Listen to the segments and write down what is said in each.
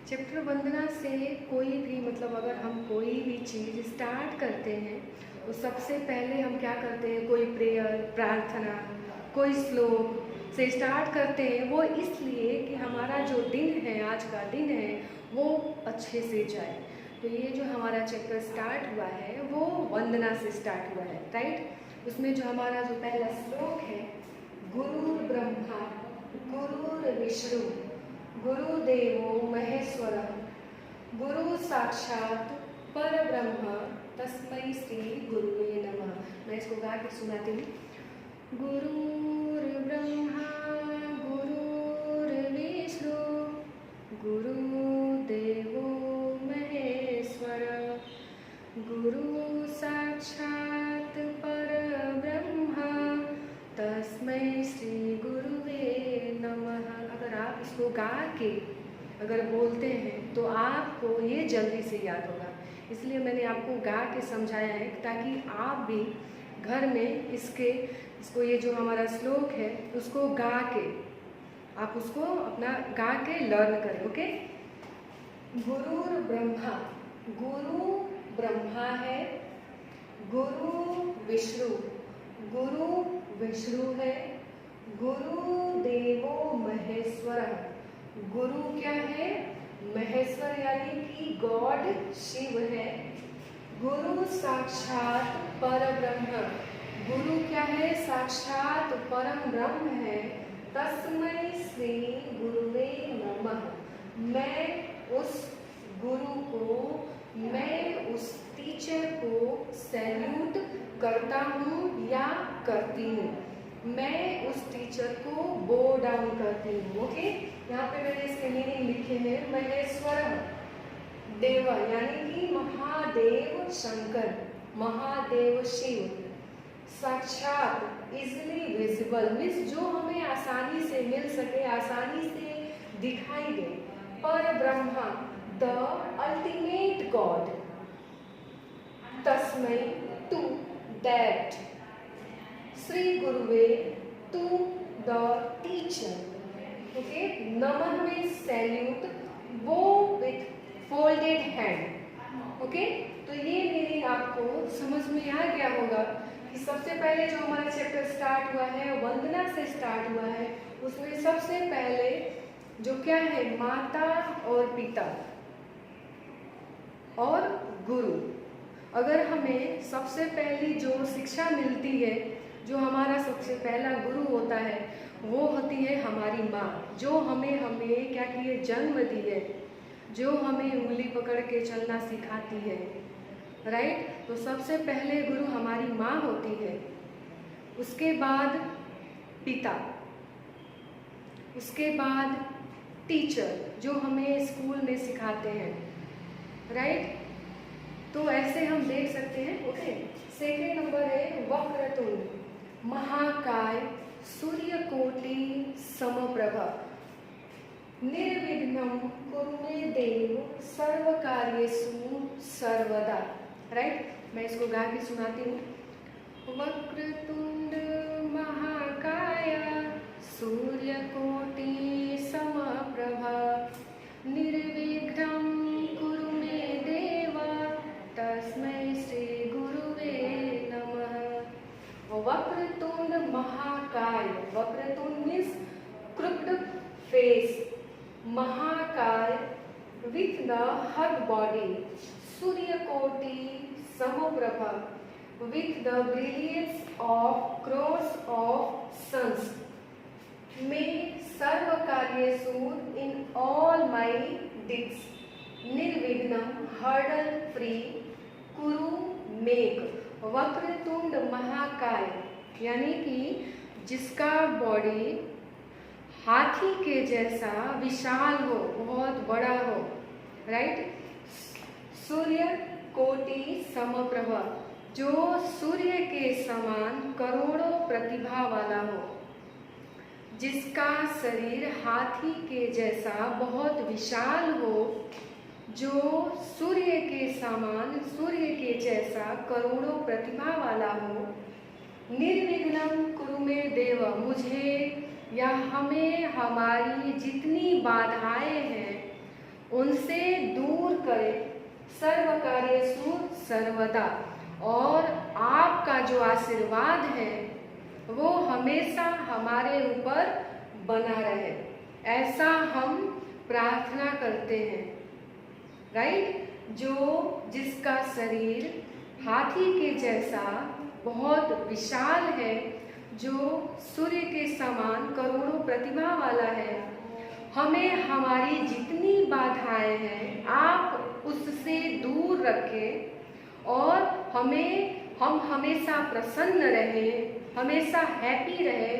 Chapter वंदना से कोई भी मतलब अगर हम कोई भी चीज़ स्टार्ट करते हैं तो सबसे पहले हम क्या करते हैं, कोई प्रेयर, प्रार्थना, कोई श्लोक से स्टार्ट करते हैं। वो इसलिए कि हमारा जो दिन है, आज का दिन है, वो अच्छे से जाए। तो ये जो हमारा चैप्टर स्टार्ट हुआ है वो वंदना से स्टार्ट हुआ है, राइट। उसमें जो हमारा जो पहला श्लोक है, गुरुर् ब्रह्मा गुरुर्विष्णु गुरुदेवो महेश्वरः गुरु साक्षात परब्रह्म तस्मै श्री गुरुवे नमः। मैं इसको गा के सुनाती हूँ। गुरुर्ब्रह्मा गुरुर्विष्णु गुरुदेवो महेश्वरः गुरु साक्षात परब्रह्म तस्मै श्री गुरुवे नमः। अगर आप इसको गा के अगर बोलते हैं तो आपको ये जल्दी से याद होगा, इसलिए मैंने आपको गा के समझाया है ताकि आप भी घर में इसको ये जो हमारा श्लोक है उसको गा के आप उसको अपना गा के लर्न करें। ओके। गुरुर् ब्रह्मा, गुरु ब्रह्मा है, गुरु विष्णु, गुरु विष्णु है, गुरु देवो महेश्वर, गुरु क्या है, महेश्वर यानी कि गॉड शिव है, गुरु साक्षात परब्रह्म, गुरु क्या है, साक्षात परम ब्रह्म है, तस्मै श्री गुरुवे नमः। मैं उस गुरु को, मैं उस टीचर को सैल्यूट करता हूँ या करती हूँ, मैं उस टीचर को बो डाउन करती हूँ। ओके। यहाँ पे मैंने इसके मीनिंग लिखे हैं। महेश्वर देव यानी कि महादेव शंकर, महादेव शिव, साक्षात इजिली विजिबल मीन्स जो हमें आसानी से मिल सके, आसानी से दिखाई दे, पर ब्रह्मा द अल्टीमेट गॉड, तस्मै टू दैट, श्री गुरुवे टू द टीचर। ओके। नमः में सैल्यूट, वो विथ फोल्डेड हैंड। ओके। तो ये मीनिंग आपको समझ में आ गया होगा कि सबसे पहले जो हमारा चैप्टर स्टार्ट हुआ है वंदना से स्टार्ट हुआ है, उसमें सबसे पहले जो क्या है, माता और पिता और गुरु। अगर हमें सबसे पहली जो शिक्षा मिलती है, जो हमारा सबसे पहला गुरु होता है, वो होती है हमारी माँ, जो हमें क्या की है, जन्म दी है, जो हमें उंगली पकड़ के चलना सिखाती है, राइट। तो सबसे पहले गुरु हमारी माँ होती है, उसके बाद पिता, उसके बाद टीचर जो हमें स्कूल में सिखाते हैं, राइट। तो ऐसे हम देख सकते हैं। ओके। सेकेंड नंबर है वक्रतुंड महाकाय सूर्यकोटि समप्रभ निर्विघ्नं कुरु मे देव सर्वकार्येषु सर्वदा, राइट। मैं इसको गा के सुनाती हूँ। वक्रतुंड महाकाय सूर्यकोटि समप्रभ निर्विघ्नं कुरु मे देव तस्मै श्री गुरुवे नमः। वक्रतुंड महाकाय, वक्रतुंड मीन्स crooked face, महाकाय with the hug body, सूर्यकोटि समप्रभा with the brilliance of crores of suns, may सर्व कार्येषु in all my deeds, निर्विघ्नं hurdle free, कुरु मेक। वक्रतुंड महाकाय यानी कि जिसका बॉडी हाथी के जैसा विशाल हो, बहुत बड़ा हो, राइट। सूर्य कोटि समप्रभ जो सूर्य के समान करोड़ों प्रतिभा वाला हो, जिसका शरीर हाथी के जैसा बहुत विशाल हो, जो सूर्य के समान, सूर्य के जैसा करोड़ों प्रतिभा वाला हो, निर्विघ्नं कुरु मे देव मुझे या हमें हमारी जितनी बाधाएं हैं उन करे, सर्व कार्येषु सर्वदा, और आपका जो आशीर्वाद है वो हमेशा हमारे ऊपर बना रहे, ऐसा हम प्रार्थना करते हैं। राइट? जिसका शरीर हाथी के जैसा बहुत विशाल है, जो सूर्य के समान करोड़ों प्रतिभा वाला है, हमें हमारी जितनी बाधाएं हैं आप उससे दूर रखें और हम हमेशा प्रसन्न रहें, हमेशा हैप्पी रहे,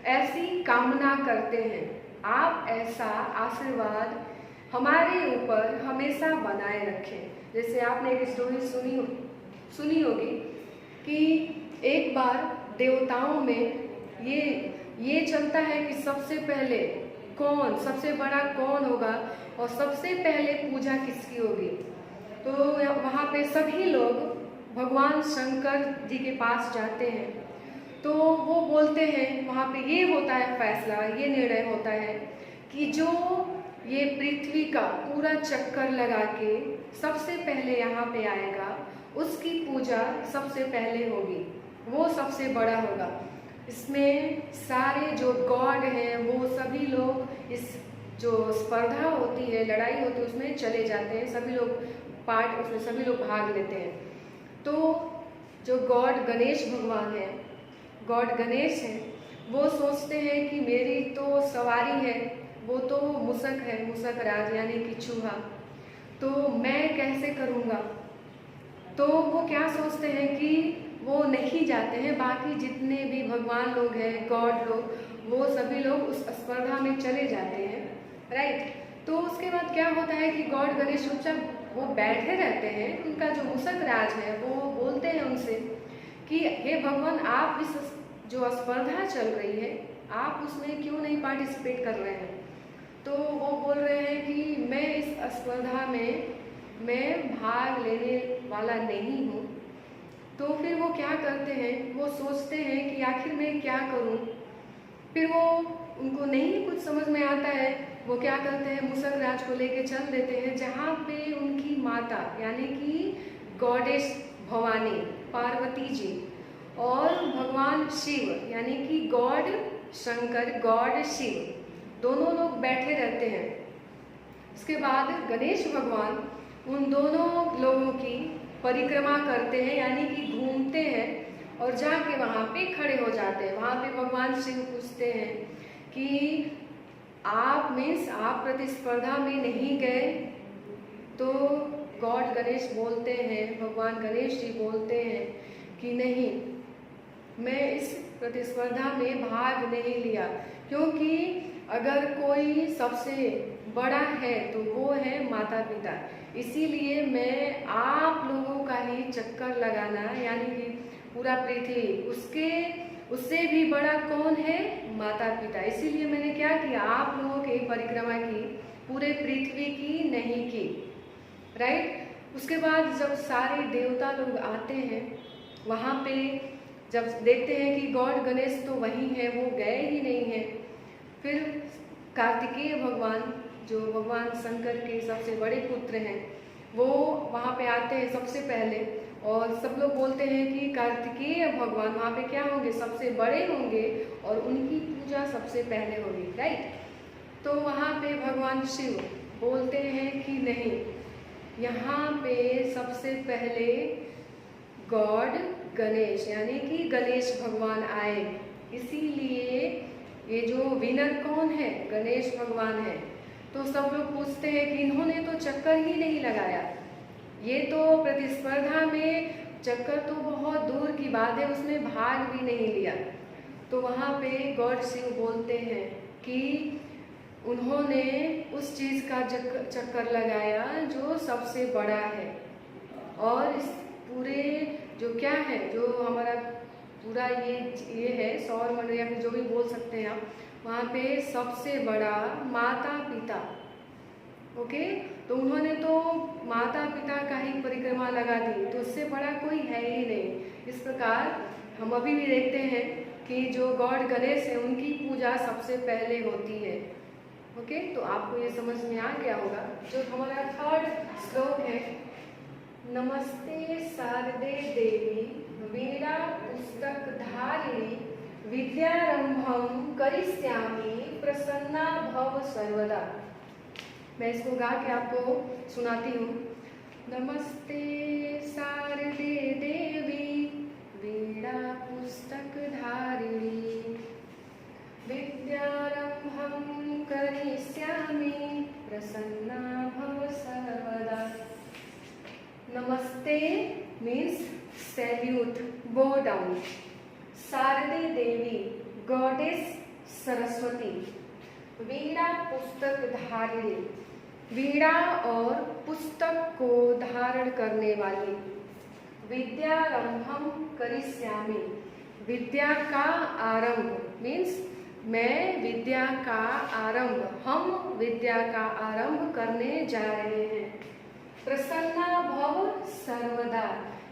ऐसी कामना करते हैं। आप ऐसा आशीर्वाद हमारे ऊपर हमेशा बनाए रखें। जैसे आपने एक स्टोरी सुनी होगी कि एक बार देवताओं में ये चलता है कि सबसे पहले सबसे बड़ा कौन होगा और सबसे पहले पूजा किसकी होगी। तो वहाँ पे सभी लोग भगवान शंकर जी के पास जाते हैं, तो वो बोलते हैं, वहाँ पे ये होता है फैसला, ये निर्णय होता है कि जो ये पृथ्वी का पूरा चक्कर लगा के सबसे पहले यहाँ पे आएगा, उसकी पूजा सबसे पहले होगी, वो सबसे बड़ा होगा। इसमें सारे जो गॉड हैं वो सभी लोग इस जो स्पर्धा होती है, लड़ाई होती है, उसमें चले जाते हैं, सभी लोग उसमें सभी लोग भाग लेते हैं। तो जो गॉड गणेश भगवान है, गॉड गणेश हैं, वो सोचते हैं कि मेरी तो सवारी है, वो तो मूषक है, मूषक राज यानी कि चूहा, तो मैं कैसे करूँगा। तो वो क्या सोचते हैं कि वो नहीं जाते हैं, बाकी जितने भी भगवान लोग हैं, गॉड लोग, वो सभी लोग उस स्पर्धा में चले जाते हैं। राइट? तो उसके बाद क्या होता है कि गॉड गणेश चुपचाप वो बैठे रहते हैं, उनका जो मूषक राज है वो बोलते हैं उनसे कि हे भगवान, आप इस जो स्पर्धा चल रही है आप उसमें क्यों नहीं पार्टिसिपेट कर रहे हैं। तो वो बोल रहे हैं कि मैं इस स्पर्धा में मैं भाग लेने वाला नहीं हूँ। तो फिर वो क्या करते हैं, वो सोचते हैं कि आखिर मैं क्या करूँ। फिर वो उनको नहीं कुछ समझ में आता है, वो क्या करते हैं, मूषक राज को लेके चल देते हैं जहाँ पे उनकी माता यानी कि गॉडेस भवानी पार्वती जी और भगवान शिव यानी कि गॉड शंकर गॉड शिव दोनों लोग बैठे रहते हैं। इसके बाद गणेश भगवान उन दोनों लोगों की परिक्रमा करते हैं यानी कि घूमते हैं और जाके वहाँ पे खड़े हो जाते हैं। वहाँ पे भगवान शिव पूछते हैं कि आप प्रतिस्पर्धा में नहीं गए। तो गॉड गणेश बोलते हैं, भगवान गणेश जी बोलते हैं कि नहीं, मैं इस प्रतिस्पर्धा में भाग नहीं लिया, क्योंकि अगर कोई सबसे बड़ा है तो वो है माता पिता, इसीलिए मैं आप लोगों का ही चक्कर लगाना यानी कि पूरा पृथ्वी उससे भी बड़ा कौन है, माता पिता, इसीलिए मैंने क्या किया, आप लोगों की परिक्रमा की, पूरे पृथ्वी की नहीं की। राइट? उसके बाद जब सारे देवता लोग आते हैं वहाँ पे, जब देखते हैं कि गॉड गणेश तो वहीं है, वो गए ही नहीं हैं, फिर कार्तिकेय भगवान जो भगवान शंकर के सबसे बड़े पुत्र हैं वो वहाँ पे आते हैं सबसे पहले, और सब लोग बोलते हैं कि कार्तिकेय भगवान वहाँ पे क्या होंगे, सबसे बड़े होंगे और उनकी पूजा सबसे पहले होगी। राइट? तो वहाँ पे भगवान शिव बोलते हैं कि नहीं, यहाँ पे सबसे पहले गॉड गणेश यानी कि गणेश भगवान आए, इसीलिए ये जो विनर कौन है, गणेश भगवान है। तो सब लोग पूछते हैं कि इन्होंने तो चक्कर ही नहीं लगाया, ये तो प्रतिस्पर्धा में चक्कर तो बहुत दूर की बात है, उसमें भाग भी नहीं लिया। तो वहाँ पे गॉड शिव बोलते हैं कि उन्होंने उस चीज़ का चक्कर लगाया जो सबसे बड़ा है, और इस पूरे जो क्या है, जो हमारा पूरा ये है सौर मंडल या फिर जो भी बोल सकते हैं आप, वहाँ पे सबसे बड़ा माता पिता। ओके? तो उन्होंने तो माता पिता का ही परिक्रमा लगा दी, तो उससे बड़ा कोई है ही नहीं। इस प्रकार हम अभी भी देखते हैं कि जो गॉड गणेश है उनकी पूजा सबसे पहले होती है। ओके, तो आपको ये समझ में आ गया होगा। जो हमारा थर्ड श्लोक है, नमस्ते शारदे देवी वीणा पुस्तक धारिणी विद्यारंभम करिष्यामि प्रसन्ना भव सर्वदा। मैं इसको गा के आपको सुनाती हूँ। नमस्ते शारदे देवी वीणा पुस्तक धारिणी विद्यारंभम करिष्यामि प्रसन्ना भव सर्वदा। नमस्ते मीन्स सैल्यूट, बो डाउन। शारदे देवी गॉडेस सरस्वती, वीणा पुस्तक धारिणी वीणा और पुस्तक को धारण करने वाली, विद्यारंभम करिष्यामि विद्या का आरंभ मीन्स मैं विद्या का आरंभ, हम विद्या का आरंभ करने जा रहे हैं। प्रसन्ना भव सर्वदा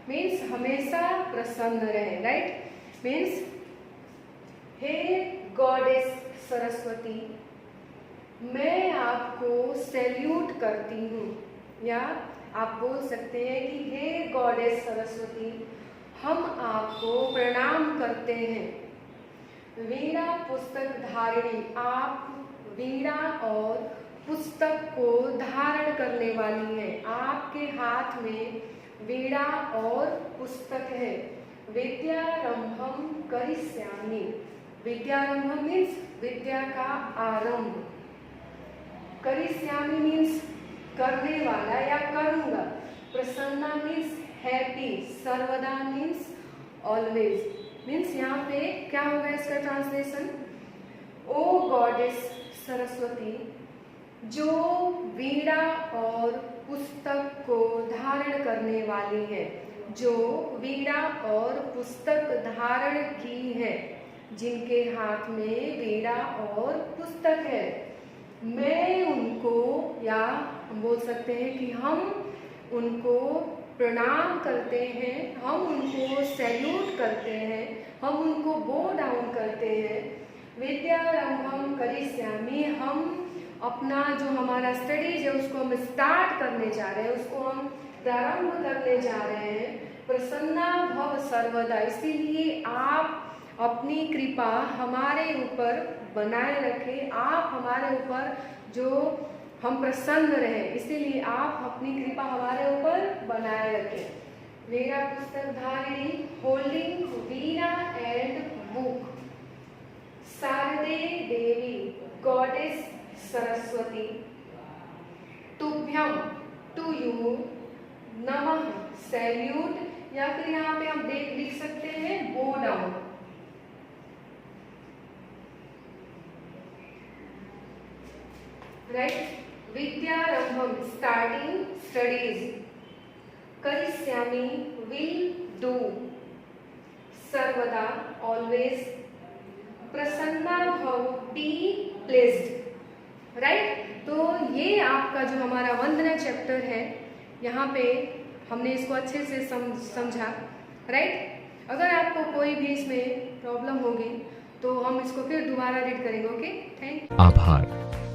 मीन्स हमेशा प्रसन्न रहे, राइट। मीन्स हे गॉडेस सरस्वती, मैं आपको सैल्यूट करती हूँ, या आप बोल सकते हैं कि हे गॉडेस सरस्वती, हम आपको प्रणाम करते हैं। वीणा पुस्तक धारिणी, आप वीणा और पुस्तक को धारण करने वाली हैं, आपके हाथ में वीणा और पुस्तक है। विद्यारंभम करिष्यामि, विद्यारंभम मीन्स विद्या का आरंभ, करिष्यामि मीन्स करने वाला या करूंगा, प्रसन्ना मीन्स हैप्पी, सर्वदा मीन्स ऑलवेज। मीन्स यहाँ पे क्या होगा इसका ट्रांसलेशन, ओ गॉडेस सरस्वती, जो वीणा और पुस्तक को धारण करने वाली है, जो वीणा और पुस्तक धारण की है, जिनके हाथ में वीणा और पुस्तक है, मैं उनको, या हम बोल सकते हैं कि हम उनको प्रणाम करते हैं, हम उनको सैल्यूट करते हैं, हम उनको बो डाउन करते हैं। विद्यारंभम करिष्यामि, हम अपना जो हमारा स्टडीज है उसको हम स्टार्ट करने जा रहे हैं, उसको हम प्रारंभ करने जा रहे हैं। प्रसन्ना भव सर्वदा, इसीलिए आप अपनी कृपा हमारे ऊपर बनाए रखें, आप हमारे ऊपर जो हम प्रसन्न रहे, इसीलिए आप अपनी कृपा हमारे ऊपर बनाए रखें। वीणा पुस्तक धारिणी, होल्डिंग वीणा एंड बुक, शारदे देवी गॉडेस सरस्वती, तुभ्यम टू यू, नमः सैल्यूट, या फिर यहाँ पे हम लिख सकते हैं बो डाउन। राइट, विद्यारंभम स्टार्टिंग स्टडीज, करिष्यामि विल डू, सर्वदा ऑलवेज, प्रसन्ना भव बी प्लेस्ड। राइट, तो ये आपका जो हमारा वंदना चैप्टर है, यहाँ पे हमने इसको अच्छे से समझा। राइट, अगर आपको कोई भी इसमें प्रॉब्लम होगी तो हम इसको फिर दोबारा रीड करेंगे। Okay, thank you. आभार।